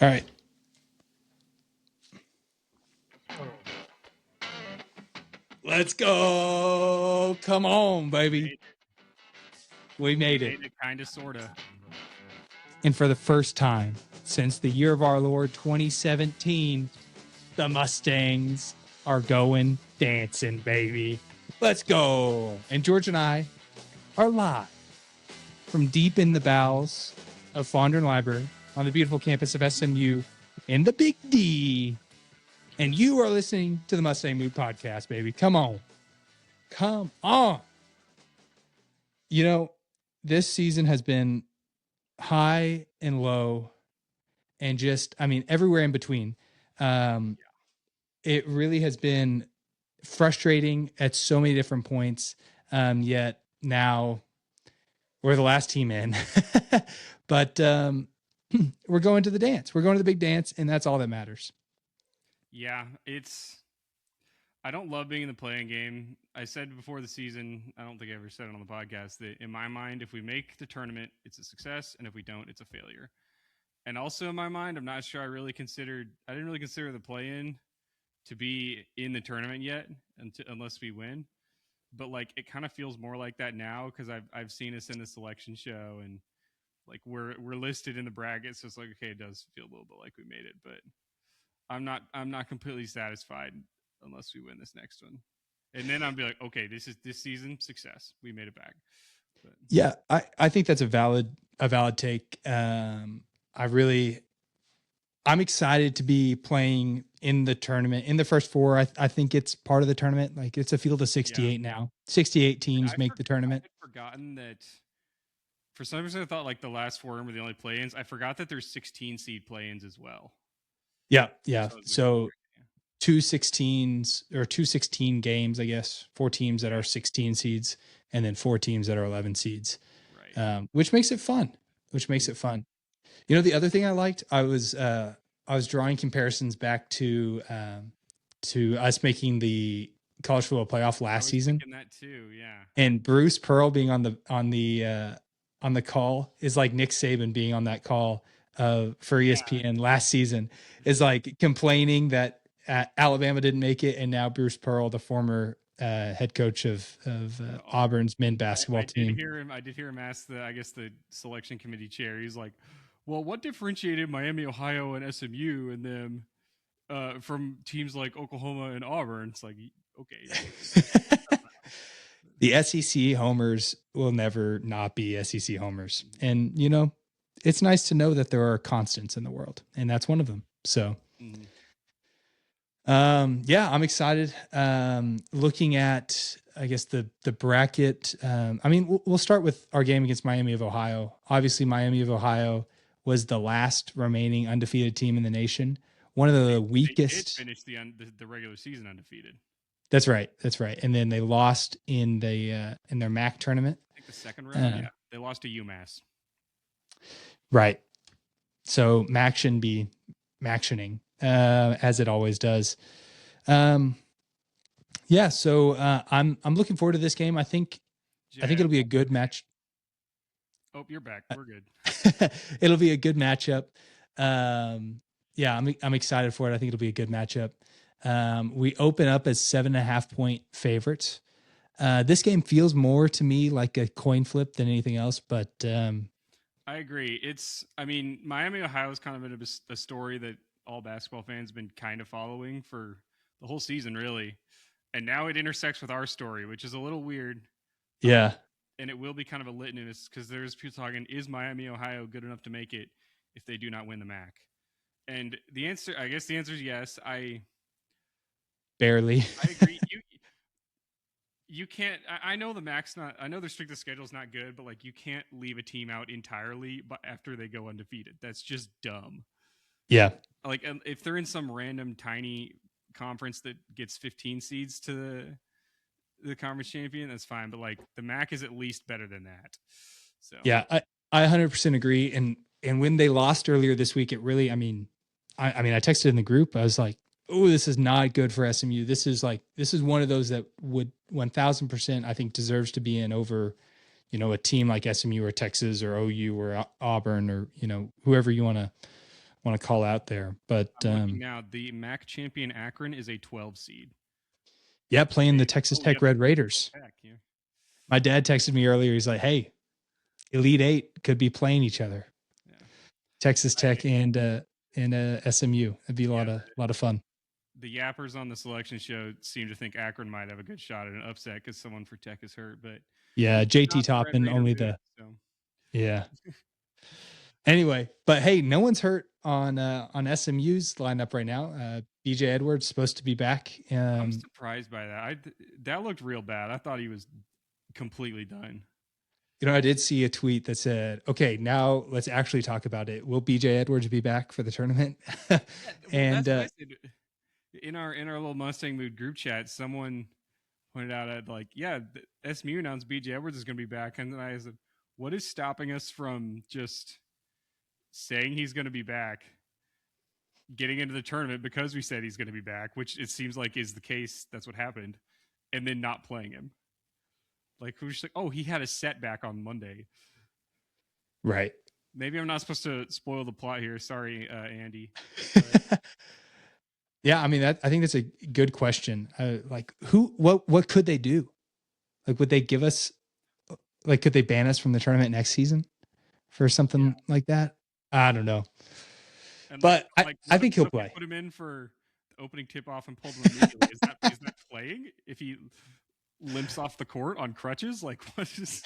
All right. Let's go. Come on, baby. We made it. Kind of, sort of. And for the first time since the year of our Lord 2017, the Mustangs are going dancing, baby. Let's go. And George and I are live from deep in the bowels of Fondren Library on the beautiful campus of SMU in the Big D. And you are listening to the Mustang Mood Podcast, baby. Come on. Come on. You know, this season has been high and low and just, I mean, everywhere in between. It really has been frustrating at so many different points. Yet now we're the last team in, but we're going to the dance. We're going to the big dance, and that's all that matters. Yeah, I don't love being in the playing game. I said before the season, I don't think I ever said it on the podcast, that in my mind, if we make the tournament, it's a success, and if we don't, it's a failure. And also in my mind, I'm not sure I didn't really consider the play-in to be in the tournament yet, unless we win. But like, it kind of feels more like that now because I've seen us in the selection show, and like we're listed in the brackets. So it's like, okay, it does feel a little bit like we made it, but I'm not completely satisfied unless we win this next one. And then I'll be like, okay, this season success. We made it back. But yeah, I think that's a valid take. I'm excited to be playing in the tournament in the first four. I think it's part of the tournament. Like, it's a field of 68 now. 68 teams make the tournament. I had forgotten that. For some reason, I thought like the last four were the only play-ins. I forgot that there's 16 seed play-ins as well. Yeah. So 2 16s or 2 16 games, I guess. 4 teams that are 16 seeds, and then 4 teams that are 11 seeds. Right. Which makes it fun. You know, the other thing I liked, I was drawing comparisons back to us making the college football playoff last season. That too, yeah. And Bruce Pearl being on the call is like Nick Saban being on that call for ESPN last season, is like complaining that Alabama didn't make it, and now Bruce Pearl, the former head coach of Auburn's men's basketball team. I did hear him ask the selection committee chair. He's like, well, what differentiated Miami, Ohio, and SMU and them from teams like Oklahoma and Auburn? It's like, okay. The SEC homers will never not be SEC homers. And, you know, it's nice to know that there are constants in the world, and that's one of them. So, yeah, I'm excited. Looking at, I guess, the bracket. I mean, we'll start with our game against Miami of Ohio. Obviously, Miami of Ohio was the last remaining undefeated team in the nation. One of the weakest. They did finish the regular season undefeated. That's right. And then they lost in their MAC tournament. I think the second round. They lost to UMass. Right. So MAC shouldn't be MACtioning, as it always does. Yeah. So I'm looking forward to this game. I think it'll be a good match. Oh, you're back. We're good. It'll be a good matchup. Yeah, I'm excited for it. I think it'll be a good matchup. We open up as 7.5 point favorites. This game feels more to me like a coin flip than anything else, but I agree. Miami, Ohio is kind of a story that all basketball fans have been kind of following for the whole season, really. And now it intersects with our story, which is a little weird. Yeah. And it will be kind of a litmus because there's people talking, is Miami, Ohio good enough to make it if they do not win the MAC? And the answer is yes. Barely. I agree. You can't. I know the MAC's not. I know the strictest schedule is not good, but like you can't leave a team out entirely. But after they go undefeated, that's just dumb. Yeah. Like if they're in some random tiny conference that gets 15 seeds to the conference champion, that's fine. But like the MAC is at least better than that. So yeah, I 100% agree. And when they lost earlier this week, it really. I texted in the group. I was like, oh, this is not good for SMU. This is one of those that would 1000%, I think, deserves to be in over, you know, a team like SMU or Texas or OU or Auburn or, you know, whoever you want to want to call out there. But I'm looking now. The MAC champion Akron is a 12 seed. yeah, playing the Texas Tech Red Raiders. Tech, yeah. My dad texted me earlier. He's like, "Hey, Elite Eight could be playing each other. Yeah. Texas Tech and SMU. It'd be a lot of fun." The yappers on the selection show seem to think Akron might have a good shot at an upset because someone for Tech is hurt. But yeah, JT Toppin only the yeah. Anyway, but hey, no one's hurt on SMU's lineup right now. BJ Edwards supposed to be back. I'm surprised by that. That looked real bad. I thought he was completely done. You know, I did see a tweet that said, "Okay, now let's actually talk about it. Will BJ Edwards be back for the tournament?" And in our little Mustang Mood group chat, someone pointed out at like, yeah, SMU announced BJ Edwards is going to be back, and then I said, what is stopping us from just saying he's going to be back, getting into the tournament because we said he's going to be back, which it seems like is the case. That's what happened, and then not playing him. Like, who's just like, oh, he had a setback on Monday. Right. Maybe I'm not supposed to spoil the plot here. Sorry, Andy. Yeah, I mean, I think that's a good question. Like, what could they do? Like, would they give us, like, could they ban us from the tournament next season for something like that? I don't know. And but I think he'll play. Put him in for the opening tip-off and pulled him immediately. Is that playing? If he limps off the court on crutches, like what is?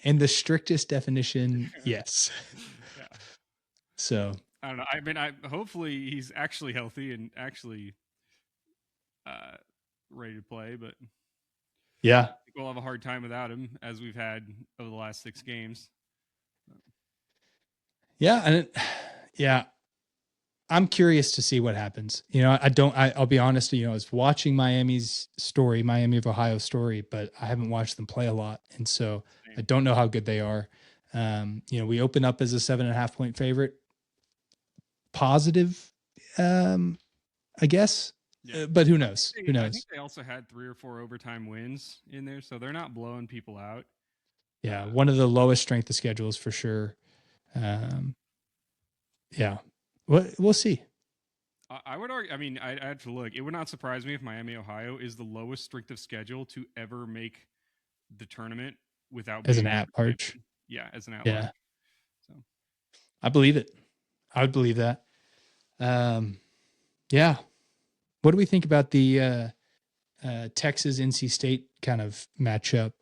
In the strictest definition, yes. Yeah. So I don't know. I mean, hopefully he's actually healthy and actually ready to play. But yeah, I think we'll have a hard time without him, as we've had over the last 6 games. Yeah, and I'm curious to see what happens. You know, I'll be honest, you know, I was watching Miami of Ohio story, but I haven't watched them play a lot. And so I don't know how good they are. You know, we open up as a 7.5 point favorite. Positive, I guess, but who knows? Who knows? I think they also had 3 or 4 overtime wins in there, so they're not blowing people out. Yeah, one of the lowest strength of schedules for sure. Yeah, we'll see. I would argue. I mean, I have to look. It would not surprise me if Miami, Ohio, is the lowest strength of schedule to ever make the tournament without as an at-large. Yeah, as an at-large. Yeah, so I believe it. I would believe that. Yeah. What do we think about the Texas NC State kind of matchup?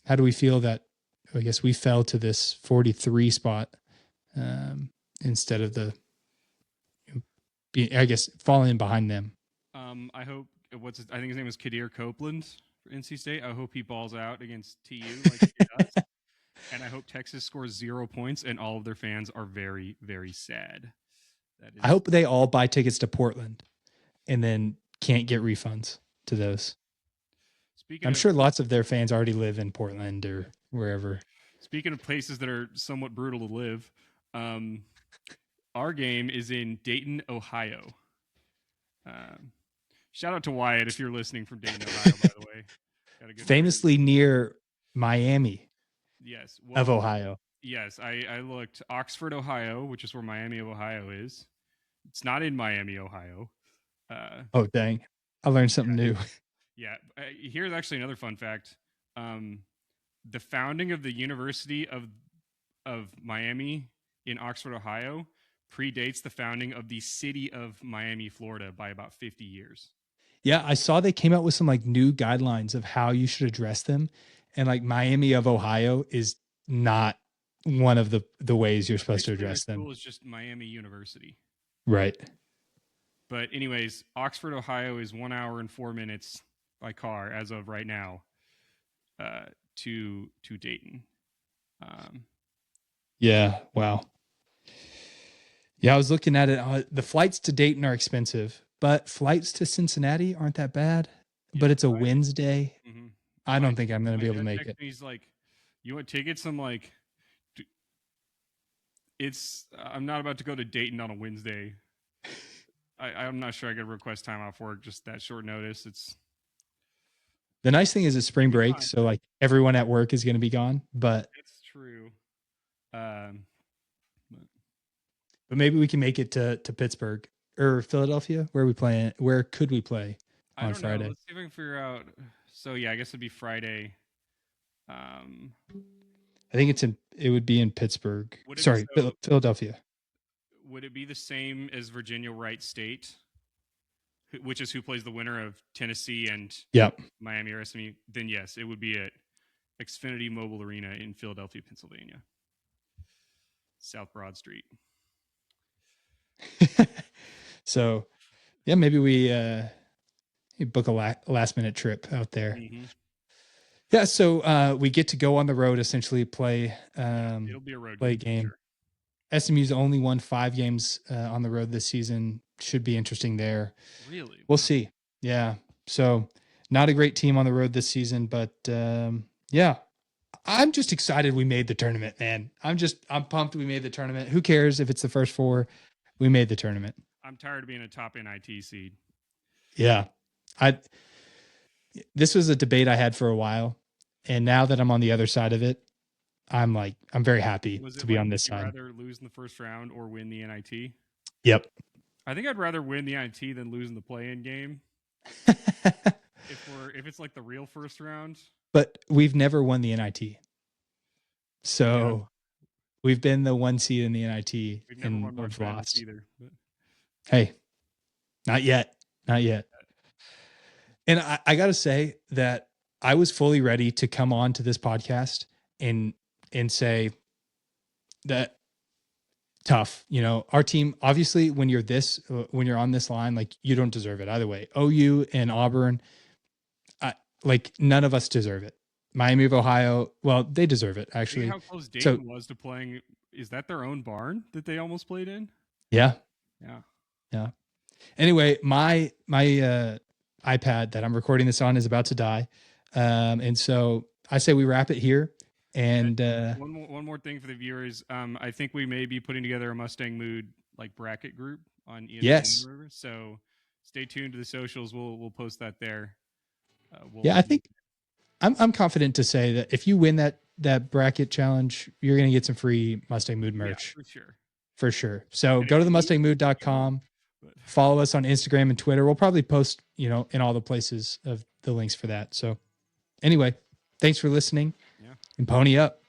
How do we feel that? I guess we fell to this 43 spot instead of I guess falling behind them. I hope I think his name is Kadir Copeland for NC State. I hope he balls out against TU like he does. And I hope Texas scores 0 points and all of their fans are very, very sad. I hope they all buy tickets to Portland and then can't get refunds to those. I'm sure lots of their fans already live in Portland or wherever. Speaking of places that are somewhat brutal to live, our game is in Dayton, Ohio. Shout out to Wyatt if you're listening from Dayton, Ohio, by the way. Famously near Miami. Yes. Well, of Ohio. Yes, I looked. Oxford, Ohio, which is where Miami of Ohio is. It's not in Miami, Ohio. Oh, dang. I learned something new. Yeah. Here's actually another fun fact. The founding of the University of Miami in Oxford, Ohio predates the founding of the city of Miami, Florida by about 50 years. Yeah, I saw they came out with some like new guidelines of how you should address them. And like Miami of Ohio is not one of the ways you're supposed to address them. School is just Miami University. Right. But anyways, Oxford, Ohio is 1 hour and 4 minutes by car as of right now to Dayton. Yeah. Wow. Yeah, I was looking at it. The flights to Dayton are expensive, but flights to Cincinnati aren't that bad. Yeah, but it's a Wednesday. Mm-hmm. I don't think I'm going to be able to make it. He's like, you want tickets? I'm like, I'm not about to go to Dayton on a Wednesday. I'm not sure I could request time off work just that short notice. The nice thing is it's spring break, so like everyone at work is going to be gone. But it's true. But maybe we can make it to Pittsburgh or Philadelphia. Where are we playing? Where could we play I on don't know. Friday? Let's see if I can figure out. So yeah, I guess it'd be Friday. Um, I think it would be in Pittsburgh. Sorry, Philadelphia. Would it be the same as Virginia Wright State, which is who plays the winner of Tennessee and Miami or SMU? Then yes, it would be at Xfinity Mobile Arena in Philadelphia, Pennsylvania, South Broad Street. So, yeah, maybe we book a last minute trip out there. Mm-hmm. Yeah, so we get to go on the road, essentially play. It'll be a road game. Sure. SMU's only won 5 games on the road this season. Should be interesting there. Really? We'll see. Yeah. So not a great team on the road this season, but yeah, I'm just excited we made the tournament, man. I'm pumped we made the tournament. Who cares if it's the first 4? We made the tournament. I'm tired of being a top NIT seed. Yeah. This was a debate I had for a while. And now that I'm on the other side of it, I'm very happy to be on this side. Would you rather lose in the first round or win the NIT? Yep. I think I'd rather win the NIT than lose in the play-in game. if it's like the real first round. But we've never won the NIT. So we've been the 1 seed in the NIT. We've never won March Madness either. But. Hey, not yet. Not yet. And I got to say that I was fully ready to come on to this podcast and say that tough, our team, obviously when you're on this line, like you don't deserve it either way. OU and Auburn, like none of us deserve it. Miami of Ohio, well, they deserve it actually. How close Dayton was to playing. Is that their own barn that they almost played in? Yeah. Yeah. Anyway, my iPad that I'm recording this on is about to die. And so I say we wrap it here. And one more thing for the viewers. I think we may be putting together a Mustang Mood like bracket group on ESPN. Yes. So stay tuned to the socials. We'll post that there. I think I'm confident to say that if you win that bracket challenge, you're going to get some free Mustang Mood merch. Yeah, for sure. So go to the mustangmood.com, follow us on Instagram and Twitter. We'll probably post, in all the places of the links for that. So anyway, thanks for listening and pony up.